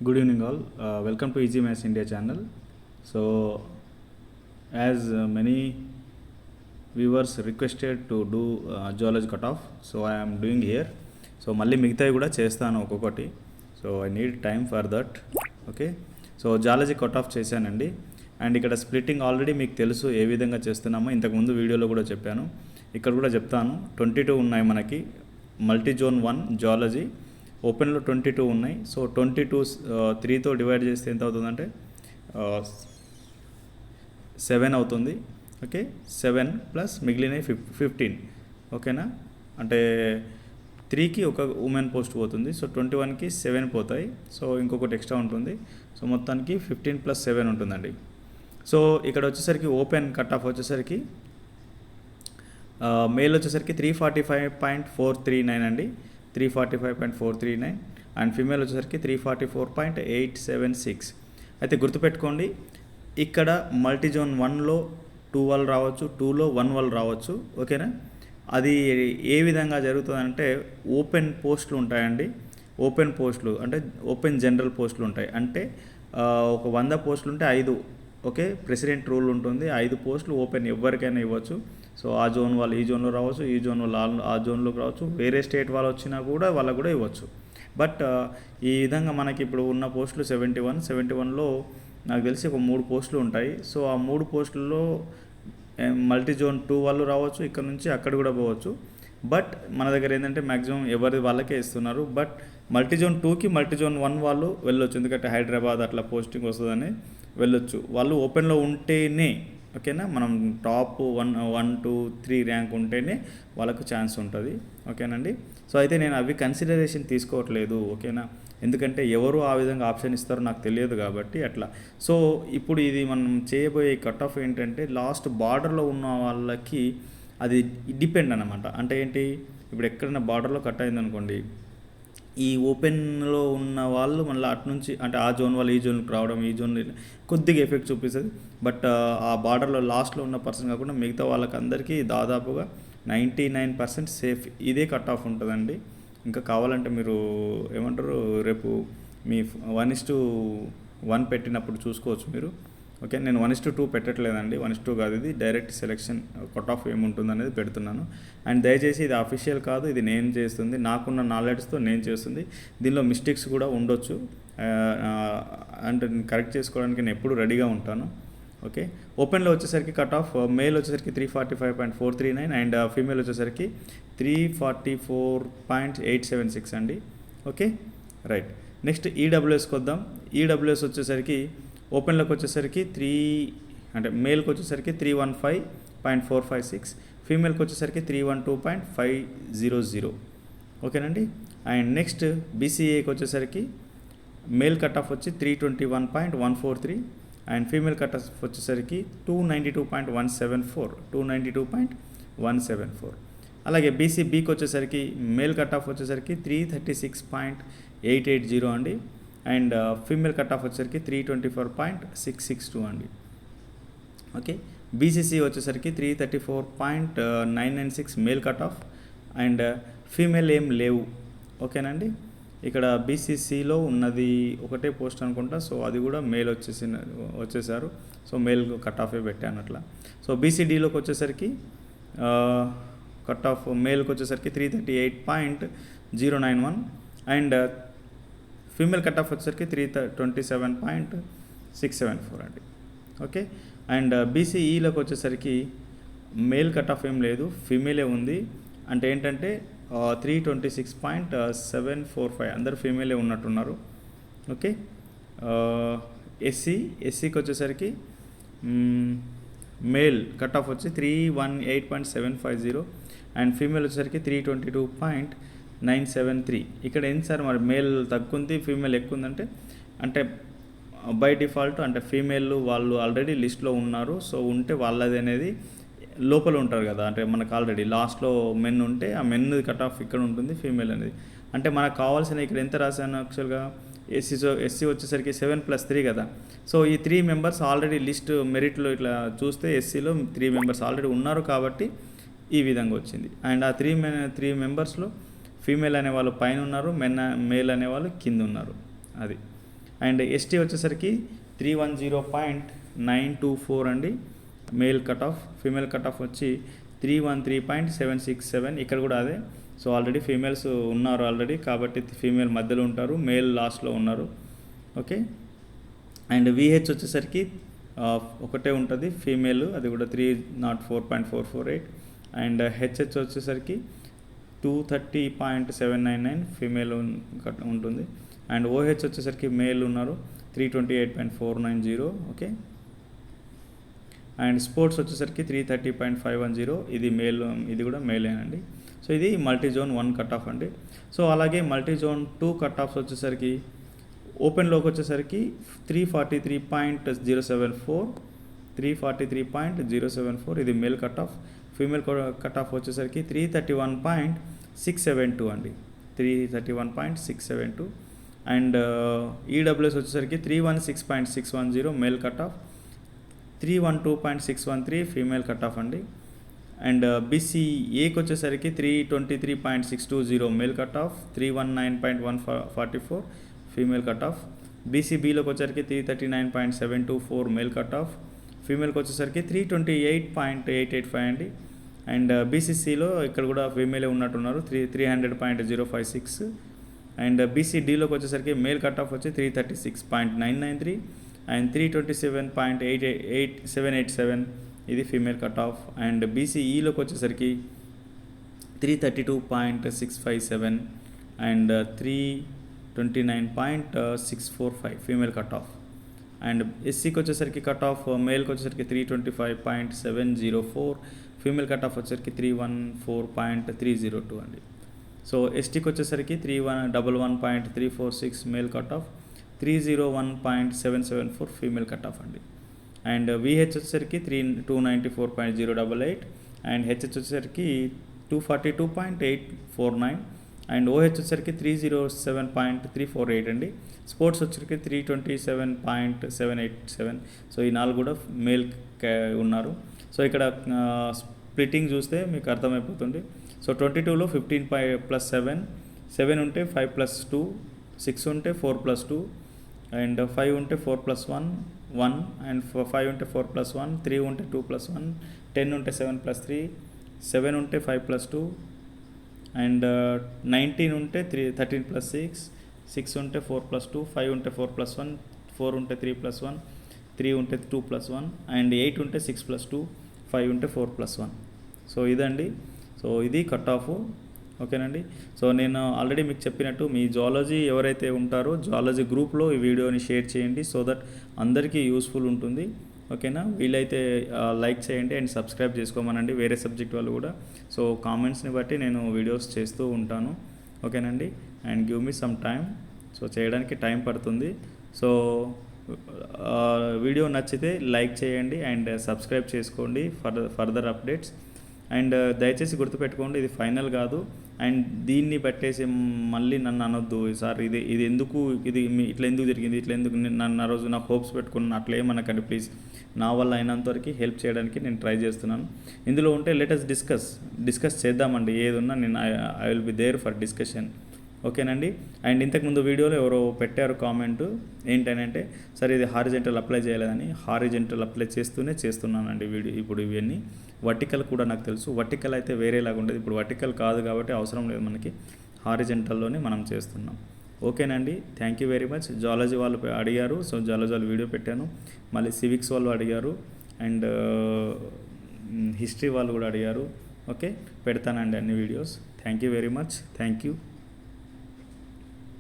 Good evening, all. Welcome to Easy Maths India channel. So, as many viewers requested to do geology cutoff, so I am doing here. So, మళ్ళీ మిగతావి కూడా చేస్తాను ఒక్కొక్కటి. So I need time for that. Okay, so zoology cut off చేశానండి. And ఇక్కడ splitting already మీకు తెలుసు ఏ విధంగా చేస్తున్నామో, ఇంతకుముందు వీడియోలో కూడా చెప్పాను, ఇక్కడ కూడా చెప్తాను. 22 ఉన్నాయి మనకి. మల్టీ జోన్ 1 జాలజీ ఓపెన్లో 22 ఉన్నాయి. సో 22 3తో డివైడ్ చేస్తే ఎంత అవుతుందంటే 7 అవుతుంది. ఓకే, 7 ప్లస్ మిగిలినవి 15. ఓకేనా, అంటే 3కి ఒక ఉమెన్ పోస్ట్ పోతుంది. సో 21కి 7 పోతాయి. సో ఇంకొకటి ఎక్స్ట్రా ఉంటుంది. సో మొత్తానికి 15 ప్లస్ 7 ఉంటుందండి. సో ఇక్కడ వచ్చేసరికి ఓపెన్ కట్ ఆఫ్ వచ్చేసరికి మేల్ వచ్చేసరికి 345.439 అండి, 345.439. అండ్ ఫీమేల్ వచ్చేసరికి 344.876. అయితే గుర్తుపెట్టుకోండి, ఇక్కడ మల్టీజోన్ 1లో 2 వాళ్ళు రావచ్చు, 2లో 1 వాళ్ళు రావచ్చు. ఓకేనా, అది ఏ విధంగా జరుగుతుందంటే ఓపెన్ పోస్టులు ఉంటాయండి. ఓపెన్ పోస్టులు అంటే ఓపెన్ జనరల్ పోస్టులు ఉంటాయి. అంటే ఒక 100 పోస్టులు ఉంటే 5 ఓకే ప్రెసిడెంట్ రూల్ ఉంటుంది. 5 పోస్టులు ఓపెన్ ఎవరికైనా ఇవ్వచ్చు. సో ఆ జోన్ వాళ్ళు ఈ జోన్లో రావచ్చు, ఈ జోన్ వాళ్ళు ఆ జోన్లోకి రావచ్చు, వేరే స్టేట్ వాళ్ళు వచ్చినా కూడా వాళ్ళకు కూడా ఇవ్వచ్చు. బట్ ఈ విధంగా మనకి ఇప్పుడు ఉన్న పోస్టులు 71లో నాకు తెలిసి ఒక 3 పోస్టులు ఉంటాయి. సో ఆ 3 పోస్టుల్లో మల్టీ జోన్ 2 వాళ్ళు రావచ్చు, ఇక్కడ నుంచి అక్కడ కూడా పోవచ్చు. బట్ మన దగ్గర ఏంటంటే మ్యాక్సిమం ఎవరి వాళ్ళకే ఇస్తున్నారు. బట్ మల్టీజోన్ 2కి మల్టీజోన్ 1 వాళ్ళు వెళ్ళొచ్చు, ఎందుకంటే హైదరాబాద్ అట్లా పోస్టింగ్ వస్తుందని వెళ్ళొచ్చు. వాళ్ళు ఓపెన్లో ఉంటేనే, ఓకేనా, మనం టాప్ 1, 2, 3 ర్యాంక్ ఉంటేనే వాళ్ళకు ఛాన్స్ ఉంటుంది. ఓకేనండి. సో అయితే నేను అవి కన్సిడరేషన్ తీసుకోవట్లేదు. ఓకేనా, ఎందుకంటే ఎవరు ఆ విధంగా ఆప్షన్ ఇస్తారో నాకు తెలియదు కాబట్టి అట్లా. సో ఇప్పుడు ఇది మనం చేయబోయే కట్ ఆఫ్ ఏంటంటే లాస్ట్ బార్డర్లో ఉన్న వాళ్ళకి అది డిపెండ్ అన్నమాట. అంటే ఏంటి, ఇప్పుడు ఎక్కడైనా బార్డర్లో కట్ అయిందనుకోండి, ఈ ఓపెన్లో ఉన్న వాళ్ళు మళ్ళీ అటు నుంచి అంటే ఆ జోన్ వాళ్ళు ఈ జోన్కి రావడం, ఈ జోన్ కొద్దిగా ఎఫెక్ట్ చూపిస్తుంది. బట్ ఆ బార్డర్లో లాస్ట్లో ఉన్న పర్సన్ కాకుండా మిగతా వాళ్ళకి అందరికీ దాదాపుగా 99% సేఫ్ ఇదే కట్ ఆఫ్ ఉంటుందండి. ఇంకా కావాలంటే మీరు ఏమంటారు, రేపు మీ 1:1 పెట్టినప్పుడు చూసుకోవచ్చు మీరు. ఓకే, నేను 1:2 పెట్టట్లేదండి, 1:2 కాదు, ఇది డైరెక్ట్ సెలెక్షన్ కట్ ఆఫ్ ఏముంటుంది అనేది పెడుతున్నాను. అండ్ దయచేసి ఇది అఫీషియల్ కాదు, ఇది నేను చేస్తుంది, నాకున్న నాలెడ్జ్తో నేను చేస్తుంది. దీనిలో మిస్టేక్స్ కూడా ఉండొచ్చు, అంటే కరెక్ట్ చేసుకోవడానికి నేను ఎప్పుడు రెడీగా ఉంటాను. ఓకే, ఓపెన్లో వచ్చేసరికి కట్ ఆఫ్ మేల్ వచ్చేసరికి 345.439 అండ్ ఫీమేల్ వచ్చేసరికి 344.876 అండి. Okay right. నెక్స్ట్ ఈడబ్ల్యూఎస్కి వద్దాం. ఈడబ్ల్యూఎస్ వచ్చేసరికి ఓపెన్లోకి వచ్చేసరికి అంటే మేల్కి వచ్చేసరికి 315.456, ఫీమేల్కి వచ్చేసరికి 312.500. ఓకేనండి. అండ్ నెక్స్ట్ బీసీఏకి వచ్చేసరికి మేల్ కట్ ఆఫ్ వచ్చి 321.143 అండ్ ఫీమేల్ కట్ ఆఫ్ వచ్చేసరికి 292.174. అలాగే బీసీబీకి వచ్చేసరికి మేల్ కట్ ఆఫ్ వచ్చేసరికి 336.880 అండి. అండ్ ఫీమేల్ కట్ ఆఫ్ వచ్చేసరికి 324.662 అండి. ఓకే, బీసీసీ వచ్చేసరికి 334.996 male cut off and female ఏం లేవు. ఓకేనండి, ఇక్కడ బీసీసీలో ఉన్నది ఒకటే పోస్ట్ అనుకుంటా. సో అది కూడా మేల్ వచ్చేసారు. సో మేల్ కట్ ఆఫే పెట్టాను అట్లా. సో బీసీడీలోకి వచ్చేసరికి కట్ ఆఫ్ మేల్కి వచ్చేసరికి 338.091 అండ్ ఫీమేల్ కట్ ఆఫ్ వచ్చేసరికి 327.674 అండి. ఓకే, అండ్ బీసీఈలోకి వచ్చేసరికి మేల్ కట్ ఆఫ్ ఏం లేదు, ఫీమేలే ఉంది. అంటే ఏంటంటే 326.745 అందరు ఫీమేలే ఉన్నట్టున్నారు. ఓకే, ఎస్సీకి వచ్చేసరికి మేల్ కట్ ఆఫ్ వచ్చి 318.750 అండ్ ఫీమేల్ వచ్చేసరికి 322.973. ఇక్కడ ఏంటి సార్ మరి మేల్ తగ్గుంది ఫీమేల్ ఎక్కువ ఉందంటే, అంటే బై డిఫాల్ట్ అంటే ఫీమేల్ వాళ్ళు ఆల్రెడీ లిస్ట్లో ఉన్నారు. సో ఉంటే వాళ్ళది అనేది లోపల ఉంటారు కదా, అంటే మనకు ఆల్రెడీ లాస్ట్లో మెన్ ఉంటే ఆ మెన్ కట్ ఆఫ్ ఇక్కడ ఉంటుంది, ఫీమేల్ అనేది. అంటే మనకు కావాల్సిన ఇక్కడ ఎంత రాశాను యాక్చువల్గా, ఎస్సీ వచ్చేసరికి 7+3 కదా. సో ఈ 3 మెంబర్స్ ఆల్రెడీ లిస్ట్ మెరిట్లో ఇట్లా చూస్తే ఎస్సీలో 3 మెంబర్స్ ఆల్రెడీ ఉన్నారు కాబట్టి ఈ విధంగా వచ్చింది. అండ్ ఆ 3 మెంబర్స్లో ఫీమేల్ అనేవాళ్ళు పైన ఉన్నారు, మేల్ అనేవాళ్ళు కింద ఉన్నారు. అది అండ్ ఎస్టీ వచ్చేసరికి 310.924 అండి male cut off. Female cut of వచ్చి 313.767. ఇక్కడ కూడా అదే. సో ఆల్రెడీ ఫీమేల్స్ ఉన్నారు ఆల్రెడీ, కాబట్టి ఫీమేల్ మధ్యలో ఉంటారు, మేల్ లాస్ట్లో ఉన్నారు. ఓకే. అండ్ విహెచ్ వచ్చేసరికి ఒకటే ఉంటుంది ఫీమేల్, అది కూడా 304.448. అండ్ హెచ్హెచ్ వచ్చేసరికి 230.799 ఫీమేల్ ఉంటుంది. అండ్ ఓహెచ్ వచ్చేసరికి మేల్ ఉన్నారు 328.490. ఓకే. అండ్ స్పోర్ట్స్ వచ్చేసరికి 330.510. ఇది మేల్, ఇది కూడా మేలేనండి. సో ఇది మల్టీ జోన్ 1 కట్ ఆఫ్ అండి. సో అలాగే మల్టీ జోన్ 2 కట్ ఆఫ్స్ వచ్చేసరికి ఓపెన్లోకి వచ్చేసరికి 343.074, 343.074 ఇది male cut off. Female cut off వచ్చేసరికి 331.672 అండి, 331.672. అండ్ ఈడబ్ల్యూఎస్ వచ్చేసరికి 316.610 male cut off, 312.613 female cut off అండి. అండ్ బీసీఏకి వచ్చేసరికి 323.620 male cut off, 319.144 female cut off. బీసీబీలోకి వచ్చేసరికి 339.724 మేల్ కట్ ఆఫ్, ఫీమేల్కి వచ్చేసరికి 328.885 అండి. అండ్ బీసీసీలో ఇక్కడ కూడా ఫీమేలే ఉన్నట్టున్నారు, 300.056. అండ్ బీసీడీలోకి వచ్చేసరికి మేల్ కట్ ఆఫ్ వచ్చి 336.993 అండ్ 327.8787 ఇది ఫీమేల్ కట్ ఆఫ్. అండ్ బీసీఈలోకి వచ్చేసరికి 332.657 and 329.645 female cut off. And ఎస్సీకి వచ్చేసరికి కట్ ఆఫ్ మేల్కి వచ్చేసరికి 325.704, ఫీమేల్ కట్ ఆఫ్ వచ్చేసరికి 314.302 అండి. సో ఎస్టీకి వచ్చేసరికి 311.346 male cut of, 301.774 female cut off అండి. అండ్ విహెచ్ వచ్చేసరికి 294.088 అండ్ హెచ్హెచ్ వచ్చేసరికి 242.849 అండ్ ఓహెచ్ వచ్చేసరికి 307.348 అండి. స్పోర్ట్స్ వచ్చేసరికి 327.787. సో ఈ 4 కూడా మేల్ ఉన్నారు. సో ఇక్కడ స్ప్లిట్టింగ్ చూస్తే మీకు అర్థమైపోతుంది. సో 22లో 15+7, 7 ఉంటే 5+2, 6 ఉంటే 4+2 అండ్ 5 ఉంటే 4+1, 1 అండ్ 5 ఉంటే 4+1, 3 ఉంటే 2+1, 10 ఉంటే 7+3, 7 ఉంటే 5+2 అండ్ 19 ఉంటే 13+6, 6 ఉంటే 4+2, 5 ఉంటే 4+1, 4 ఉంటే 3+1, 3 ఉంటే 2+1 అండ్ 8 ఉంటే 6+2, 5 ఉంటే 4+1. సో ఇదండి. సో ఇది కట్ ఆఫ్. ఓకేనండి. సో నేను ఆల్రెడీ మీకు చెప్పినట్టు మీ జువాలజీ ఎవరైతే ఉంటారో జువాలజీ గ్రూప్లో ఈ వీడియోని షేర్ చేయండి, సో దట్ అందరికీ యూస్ఫుల్ ఉంటుంది. ఓకేనా. వీలైతే లైక్ చేయండి అండ్ సబ్స్క్రైబ్ చేసుకోమనండి వేరే సబ్జెక్ట్ వాళ్ళు కూడా. సో కామెంట్స్ని బట్టి నేను వీడియోస్ చేస్తూ ఉంటాను. ఓకేనండి. And give me some time. So చేయడానికి టైం పడుతుంది. సో వీడియో నచ్చితే లైక్ చేయండి అండ్ సబ్స్క్రైబ్ చేసుకోండి ఫర్దర్ అప్డేట్స్. అండ్ దయచేసి గుర్తుపెట్టుకోండి, ఇది ఫైనల్ కాదు. అండ్ దీన్ని పెట్టేసి మళ్ళీ నన్ను అనొద్దు, సార్ ఇది ఎందుకు, ఇది ఇట్లా ఎందుకు జరిగింది, ఇట్లా ఎందుకు నన్ను ఆ రోజు నాకు హోప్స్ పెట్టుకున్నాను అట్లా ఏమనకండి ప్లీజ్. నా వల్ల అయినంతవరకు హెల్ప్ చేయడానికి నేను ట్రై చేస్తున్నాను. ఇందులో ఉంటే లెటస్ డిస్కస్ చేద్దామండి. ఏది ఉన్నా నేను I will be there for discussion. ఓకేనండి. అండ్ ఇంతకుముందు వీడియోలో ఎవరో పెట్టారు కామెంట్ ఏంటనంటే, సరే ఇది హారిజెంటల్ అప్లై చేయలేదని. హారిజెంటల్ అప్లై చేస్తున్నానండి ఇప్పుడు ఇవన్నీ. వర్టికల్ కూడా నాకు తెలుసు, వర్టికల్ అయితే వేరేలాగా ఉండేది, ఇప్పుడు వర్టికల్ కాదు కాబట్టి అవసరం లేదు మనకి, హారిజెంటల్లోనే మనం చేస్తున్నాం. ఓకేనండి. Thank you very much. Zoology వాళ్ళు అడిగారు, సో జువాలజీ వాళ్ళు వీడియో పెట్టాను. మళ్ళీ సివిక్స్ వాళ్ళు అడిగారు అండ్ హిస్టరీ వాళ్ళు కూడా అడిగారు. ఓకే, పెడతానండి అన్ని videos. Thank you very much. Thank you.